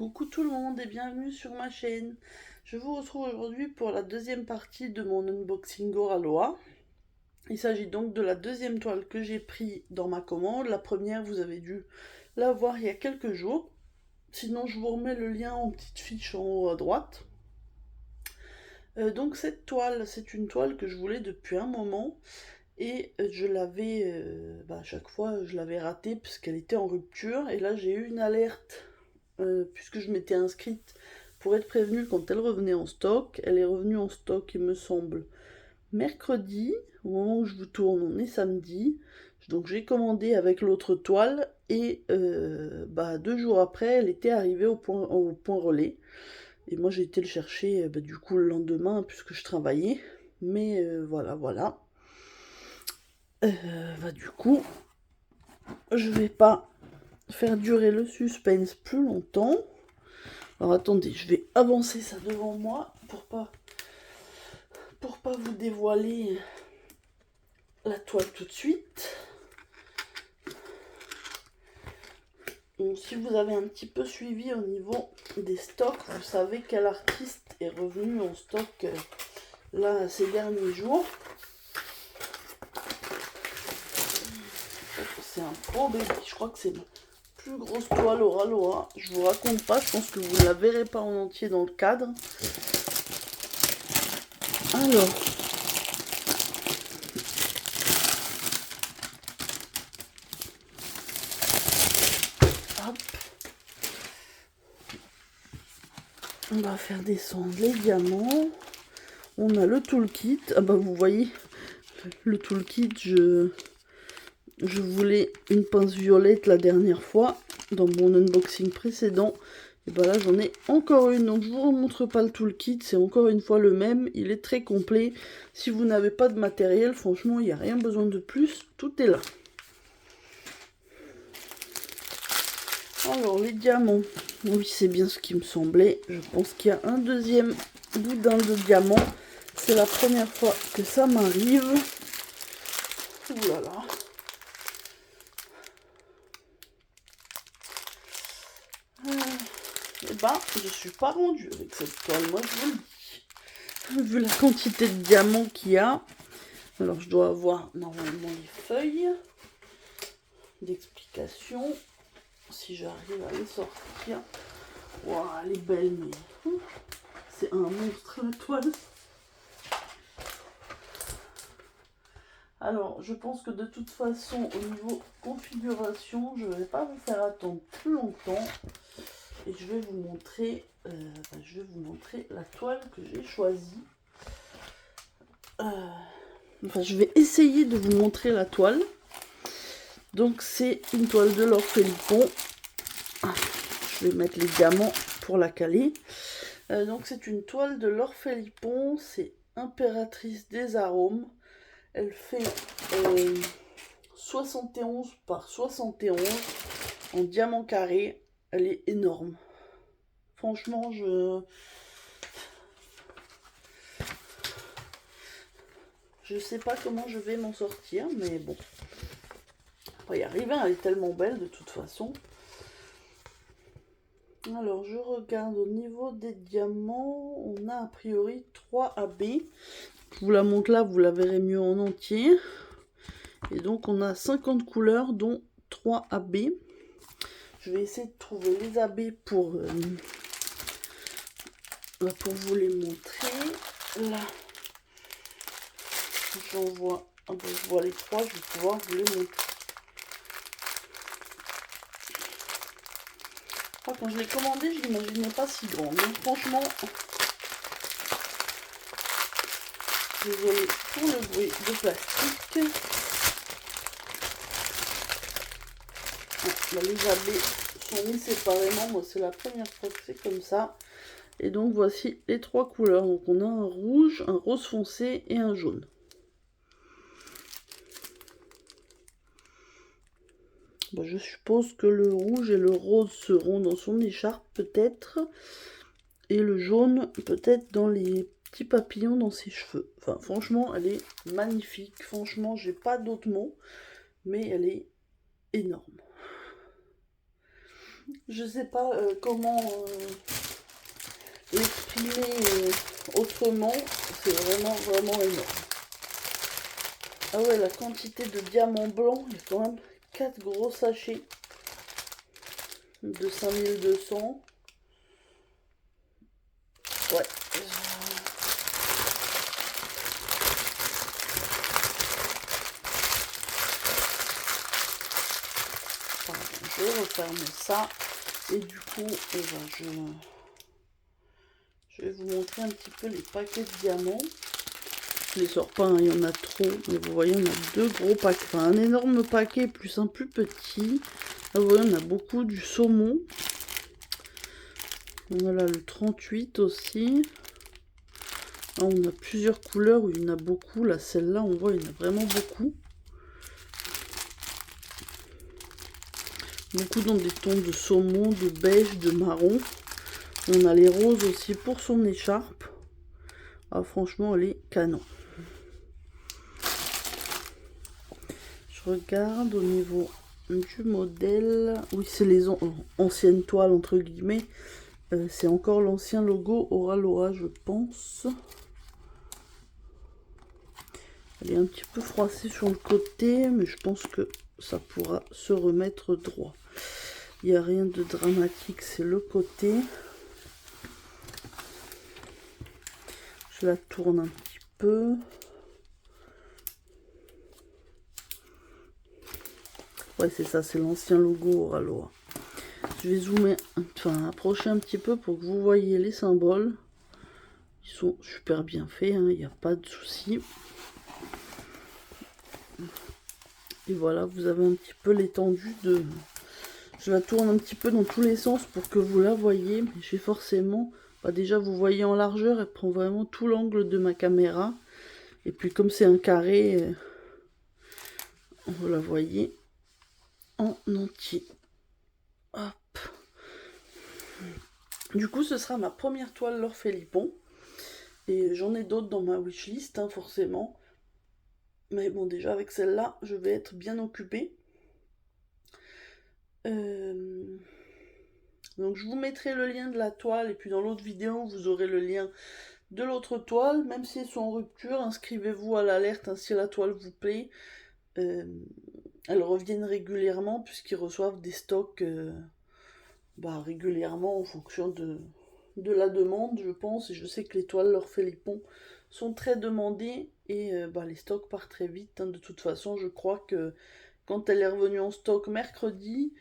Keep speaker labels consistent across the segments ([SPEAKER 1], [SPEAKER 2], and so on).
[SPEAKER 1] Coucou tout le monde et bienvenue sur ma chaîne. Je vous retrouve aujourd'hui pour la deuxième partie de mon unboxing Oraloa. Il s'agit donc de la deuxième toile que j'ai prise dans ma commande. La première, vous avez dû la voir il y a quelques jours. Sinon, je vous remets le lien en petite fiche en haut à droite. Donc cette toile, c'est une toile que je voulais depuis un moment. Et je l'avais, à chaque fois, je l'avais ratée puisqu'elle était en rupture. Et là, j'ai eu une alerte puisque je m'étais inscrite pour être prévenue quand elle revenait en stock. Elle est revenue en stock, il me semble, mercredi. Au moment où je vous tourne, on est samedi. Donc j'ai commandé avec l'autre toile et 2 jours après, elle était arrivée au point relais. Et moi j'ai été le chercher du coup le lendemain puisque je travaillais. Mais voilà. Du coup, je vais pas faire durer le suspense plus longtemps. Alors attendez, je vais avancer ça devant moi pour pas vous dévoiler la toile tout de suite. Donc, si vous avez un petit peu suivi au niveau des stocks, vous savez quel artiste est revenu en stock là ces derniers jours. C'est un pro bébé, je crois que c'est ma plus grosse toile Oraloa. Je vous raconte pas, je pense que vous ne la verrez pas en entier dans le cadre. Alors, hop, on va faire descendre les diamants. On a le toolkit. Ah bah vous voyez, le toolkit, je voulais une pince violette la dernière fois dans mon unboxing précédent. Et bah là j'en ai encore une. Donc je vous remontre pas le toolkit, c'est encore une fois le même. Il est très complet. Si vous n'avez pas de matériel, franchement il n'y a rien besoin de plus. Tout est là. Alors les diamants, oui c'est bien ce qui me semblait. Je pense qu'il y a un deuxième boudin de diamant. C'est la première fois que ça m'arrive. Ouh là là. Et je suis pas rendue avec cette toile, moi je vous le dis. Vu la quantité de diamants qu'il y a. Alors je dois avoir normalement les feuilles d'explication. Si j'arrive à les sortir. Waouh, elle est belle, mais c'est un monstre la toile. Alors, je pense que de toute façon, au niveau configuration, je ne vais pas vous faire attendre plus longtemps. Et je vais vous montrer, la toile que j'ai choisie. Je vais essayer de vous montrer la toile. Donc, c'est une toile de Laure Philippon. Je vais mettre les diamants pour la caler. Donc, c'est une toile de Laure Philippon. C'est Impératrice des arômes. Elle fait 71 par 71 en diamant carré. Elle est énorme. Franchement, je sais pas comment je vais m'en sortir, mais bon. On va y arriver, elle est tellement belle de toute façon. Alors, je regarde au niveau des diamants. On a a priori 3 AB. Je vous la montre là, vous la verrez mieux en entier. Et donc, on a 50 couleurs, dont 3 AB. Je vais essayer de trouver les AB pour vous les montrer. Là, j'en vois, je vois les 3, je vais pouvoir vous les montrer. Quand je l'ai commandé, je l'imaginais pas si grand. Donc franchement, désolé pour le bruit de plastique. Là, les AB sont mis séparément. Moi, c'est la première fois que c'est comme ça. Et donc, voici les 3 couleurs. Donc, on a un rouge, un rose foncé et un jaune. Je suppose que le rouge et le rose seront dans son écharpe, peut-être. Et le jaune, peut-être dans les petits papillons dans ses cheveux. Enfin, franchement, elle est magnifique. Franchement, j'ai pas d'autres mots. Mais elle est énorme. Je sais pas comment l'exprimer autrement. C'est vraiment, vraiment énorme. Ah ouais, la quantité de diamants blancs, il y a quand même 4 gros sachets de 5200. Ouais. Pardon, je referme ça. Et du coup, je vais vous montrer un petit peu les paquets de diamants. Je les sors pas, hein, il y en a trop. Mais vous voyez, on a deux gros paquets. Enfin, un énorme paquet plus un plus petit. Là, vous voyez, on a beaucoup du saumon. On a là le 38 aussi. Là, on a plusieurs couleurs où il y en a beaucoup. Là, celle-là, on voit, il y en a vraiment beaucoup. Beaucoup dans des tons de saumon, de beige, de marron. On a les roses aussi pour son écharpe. Ah, franchement, elle est canon. Je regarde au niveau du modèle. Oui, c'est les anciennes toiles, entre guillemets. C'est encore l'ancien logo Aura, je pense. Elle est un petit peu froissée sur le côté, mais je pense que ça pourra se remettre droit. Il n'y a rien de dramatique, c'est le côté. Je la tourne un petit peu. Ouais, c'est ça, c'est l'ancien logo Aura. Je vais zoomer, enfin approcher un petit peu pour que vous voyez les symboles. Ils sont super bien faits, il n'y a pas de souci. Et voilà, vous avez un petit peu l'étendue de... Je la tourne un petit peu dans tous les sens pour que vous la voyez. Mais j'ai forcément... Bah déjà, vous voyez en largeur, elle prend vraiment tout l'angle de ma caméra. Et puis comme c'est un carré, vous la voyez en entier. Hop. Du coup, ce sera ma première toile l'Orphelipon. Et j'en ai d'autres dans ma wishlist, hein, forcément. Mais bon, déjà avec celle-là, je vais être bien occupée. Donc je vous mettrai le lien de la toile et puis dans l'autre vidéo, vous aurez le lien de l'autre toile. Même si elles sont en rupture, inscrivez-vous à l'alerte hein, si la toile vous plaît. Elles reviennent régulièrement puisqu'ils reçoivent des stocks régulièrement en fonction de la demande, je pense. Et je sais que les toiles l'Orphelipon sont très demandées et les stocks partent très vite. Hein. De toute façon, je crois que quand elle est revenue en stock mercredi,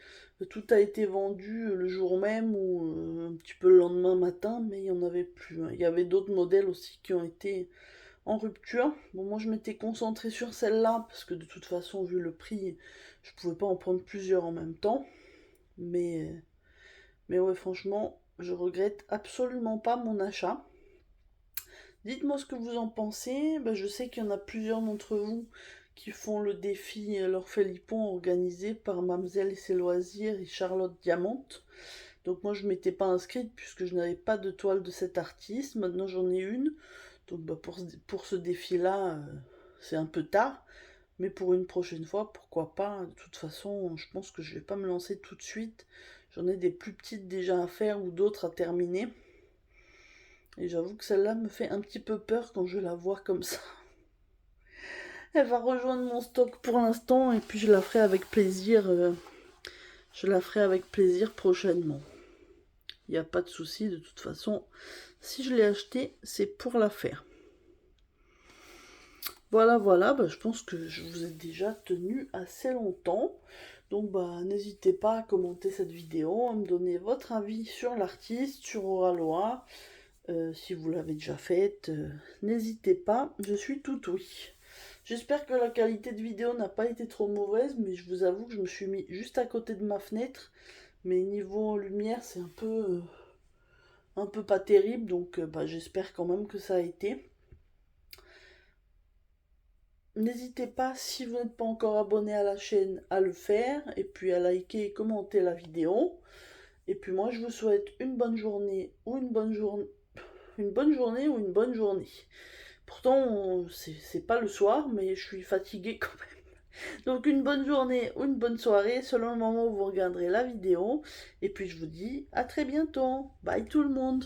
[SPEAKER 1] tout a été vendu le jour même ou un petit peu le lendemain matin, mais il n'y en avait plus. Hein. Il y avait d'autres modèles aussi qui ont été en rupture. Bon, moi je m'étais concentrée sur celle-là parce que de toute façon, vu le prix, je pouvais pas en prendre plusieurs en même temps. Mais ouais, franchement, je regrette absolument pas mon achat. Dites-moi ce que vous en pensez. Je sais qu'il y en a plusieurs d'entre vous qui font le défi l'Orphelipon organisé par Mamselle et ses loisirs et Charlotte Diamant. Donc moi je m'étais pas inscrite puisque je n'avais pas de toile de cet artiste. Maintenant j'en ai une. Donc pour ce défi-là, c'est un peu tard. Mais pour une prochaine fois, pourquoi pas. De toute façon, je pense que je vais pas me lancer tout de suite. J'en ai des plus petites déjà à faire ou d'autres à terminer. Et j'avoue que celle-là me fait un petit peu peur quand je la vois comme ça. Elle va rejoindre mon stock pour l'instant et puis je la ferai avec plaisir. Je la ferai avec plaisir prochainement. Il n'y a pas de souci de toute façon. Si je l'ai acheté, c'est pour la faire. Voilà, je pense que je vous ai déjà tenu assez longtemps. Donc n'hésitez pas à commenter cette vidéo, à me donner votre avis sur l'artiste, sur Aura. Si vous l'avez déjà faite, n'hésitez pas, je suis tout oui. J'espère que la qualité de vidéo n'a pas été trop mauvaise, mais je vous avoue que je me suis mis juste à côté de ma fenêtre. Mais niveau lumière, c'est un peu pas terrible, donc j'espère quand même que ça a été. N'hésitez pas, si vous n'êtes pas encore abonné à la chaîne, à le faire, et puis à liker et commenter la vidéo. Et puis moi, je vous souhaite une bonne journée ou une bonne journée ou une bonne journée. Pourtant, c'est pas le soir, mais je suis fatiguée quand même. Donc une bonne journée ou une bonne soirée selon le moment où vous regarderez la vidéo. Et puis je vous dis à très bientôt. Bye tout le monde.